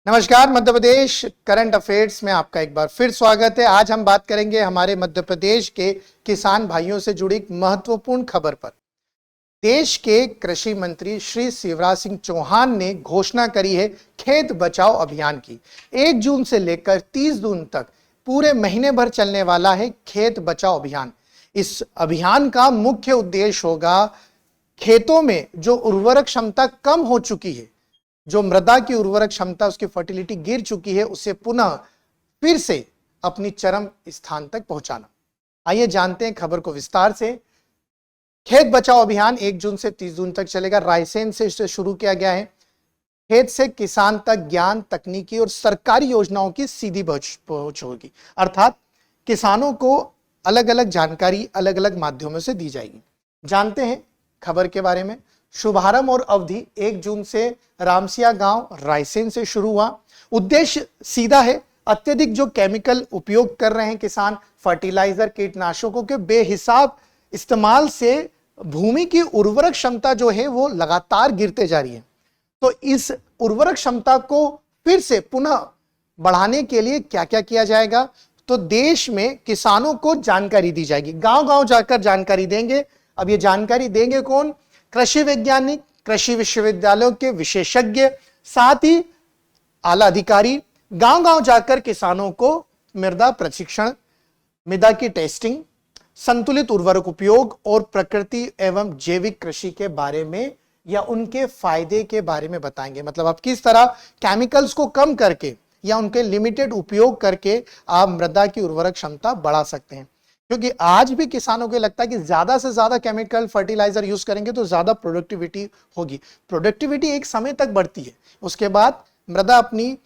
नमस्कार। Madhya Pradesh current affairs में आपका एक बार फिर स्वागत है। आज हम बात करेंगे हमारे मध्य प्रदेश के किसान भाइयों से जुड़ी एक महत्वपूर्ण खबर पर। देश के कृषि मंत्री श्री शिवराज सिंह चौहान ने घोषणा करी है खेत बचाओ अभियान की। 1 जून से लेकर 30 जून तक पूरे महीने भर चलने वाला है खेत बचाओ अभियान। इस अभियान का मुख्य उद्देश्य होगा खेतों में जो उर्वरक क्षमता कम हो चुकी है, जो मृदा की उर्वरक क्षमता, उसकी फर्टिलिटी गिर चुकी है, उसे पुनः फिर से अपनी चरम स्थान तक पहुंचाना। आइए जानते हैं खबर को विस्तार से। खेत बचाओ अभियान 1 जून से 30 जून तक चलेगा। रायसेन से इसे शुरू किया गया है। खेत से किसान तक ज्ञान, तकनीकी और सरकारी योजनाओं की सीधी पहुंच होगी, अर्थात किसानों को अलग अलग जानकारी अलग अलग माध्यमों से दी जाएगी। जानते हैं खबर के बारे में। शुभारंभ और अवधि 1 जून से रामसिया गांव रायसेन से शुरू हुआ। उद्देश्य सीधा है, अत्यधिक जो केमिकल उपयोग कर रहे हैं किसान, फर्टिलाइजर, कीटनाशकों के बेहिसाब इस्तेमाल से भूमि की उर्वरक क्षमता जो है वो लगातार गिरते जा रही है। तो इस उर्वरक क्षमता को फिर से पुनः बढ़ाने के लिए क्या क्या किया जाएगा, तो देश में किसानों को जानकारी दी जाएगी। गांव गांव जाकर जानकारी देंगे। अब ये जानकारी देंगे कौन? कृषि वैज्ञानिक, कृषि विश्वविद्यालयों के विशेषज्ञ, साथ ही आला अधिकारी गांव गांव जाकर किसानों को मृदा प्रशिक्षण, मृदा की टेस्टिंग, संतुलित उर्वरक उपयोग और प्रकृति एवं जैविक कृषि के बारे में या उनके फायदे के बारे में बताएंगे। मतलब आप किस तरह केमिकल्स को कम करके या उनके लिमिटेड उपयोग करके आप मृदा की उर्वरक क्षमता बढ़ा सकते हैं। क्योंकि आज भी किसानों को लगता है कि ज्यादा से ज्यादा केमिकल फर्टिलाइजर यूज करेंगे तो ज्यादा प्रोडक्टिविटी होगी। प्रोडक्टिविटी एक समय तक बढ़ती है, उसके बाद मृदा अपनी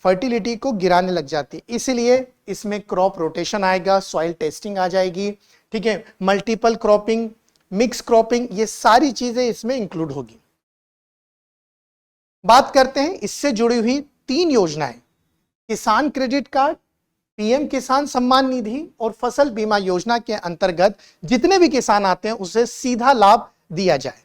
फर्टिलिटी को गिराने लग जाती है। इसलिए इसमें क्रॉप रोटेशन आएगा, सॉइल टेस्टिंग आ जाएगी, ठीक है, मल्टीपल क्रॉपिंग, मिक्स क्रॉपिंग, ये सारी चीजें इसमें इंक्लूड होगी। बात करते हैं इससे जुड़ी हुई 3 योजनाएं, किसान क्रेडिट कार्ड, पीएम किसान सम्मान निधि और फसल बीमा योजना के अंतर्गत जितने भी किसान आते हैं उसे सीधा लाभ दिया जाए।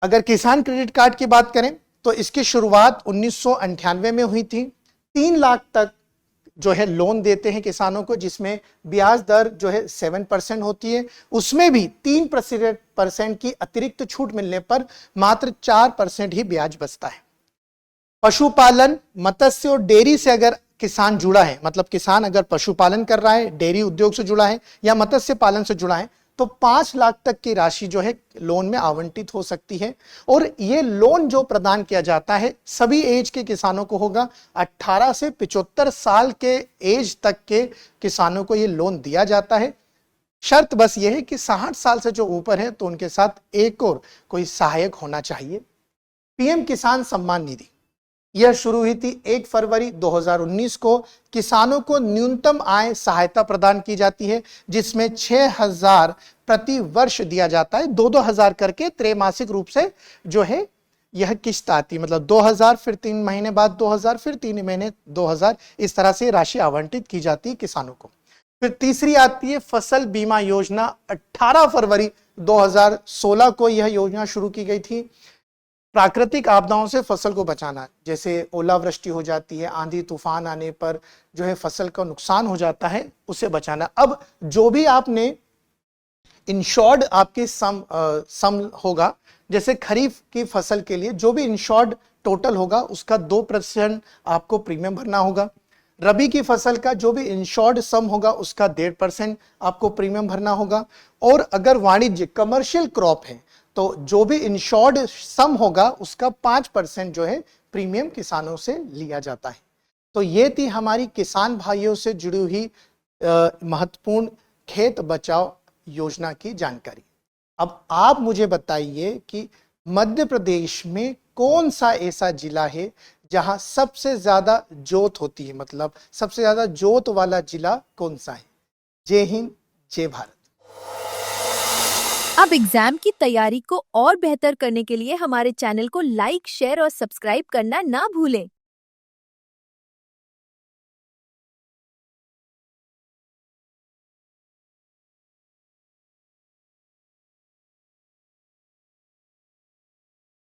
अगर किसान क्रेडिट कार्ड की बात करें तो इसकी शुरुआत 1998 में हुई थी। 3 लाख तक जो है लोन देते हैं किसानों को, जिसमें ब्याज दर जो है 7% होती है। उसमें भी 3% की अतिरिक्त छूट मिलने पर मात्र 4% ही ब्याज बचता है। पशुपालन, मत्स्य और डेयरी से अगर किसान जुड़ा है, मतलब किसान अगर पशुपालन कर रहा है, डेयरी उद्योग से जुड़ा है या मत्स्य पालन से जुड़ा है, तो 5 लाख तक की राशि जो है लोन में आवंटित हो सकती है। और ये लोन जो प्रदान किया जाता है सभी एज के किसानों को होगा। 18 से 75 साल के एज तक के किसानों को ये लोन दिया जाता है। शर्त बस ये है कि 60 साल से जो ऊपर है तो उनके साथ एक और कोई सहायक होना चाहिए। पीएम किसान सम्मान निधि यह शुरू हुई थी 1 फरवरी 2019 को। किसानों को न्यूनतम आय सहायता प्रदान की जाती है, जिसमें 6,000 प्रति वर्ष दिया जाता है, 2-2 हजार करके त्रैमासिक रूप से जो है यह किस्त आती है। मतलब 2,000, फिर 3 महीने बाद 2,000, फिर 3 महीने 2,000, इस तरह से राशि आवंटित की जाती है किसानों को। फिर तीसरी आती है फसल बीमा योजना। 18 फरवरी 2016 को यह योजना शुरू की गई थी। प्राकृतिक आपदाओं से फसल को बचाना, जैसे ओलावृष्टि हो जाती है, आंधी तूफान आने पर जो है फसल का नुकसान हो जाता है, उसे बचाना। अब जो भी आपने इंश्योर्ड आपके सम होगा, जैसे खरीफ की फसल के लिए जो भी इंश्योर्ड टोटल होगा उसका 2% आपको प्रीमियम भरना होगा। रबी की फसल का जो भी इंश्योर्ड सम होगा उसका 1.5% आपको प्रीमियम भरना होगा। और अगर वाणिज्य कमर्शियल क्रॉप है तो जो भी इंश्योर्ड सम होगा उसका 5% जो है प्रीमियम किसानों से लिया जाता है। तो ये थी हमारी किसान भाइयों से जुड़ी हुई महत्वपूर्ण खेत बचाओ योजना की जानकारी। अब आप मुझे बताइए कि मध्य प्रदेश में कौन सा ऐसा जिला है जहां सबसे ज्यादा जोत होती है, मतलब सबसे ज्यादा जोत वाला जिला कौन सा है? जय हिंद, जय भारत। अब एग्जाम की तैयारी को और बेहतर करने के लिए हमारे चैनल को लाइक, शेयर और सब्सक्राइब करना ना भूलें।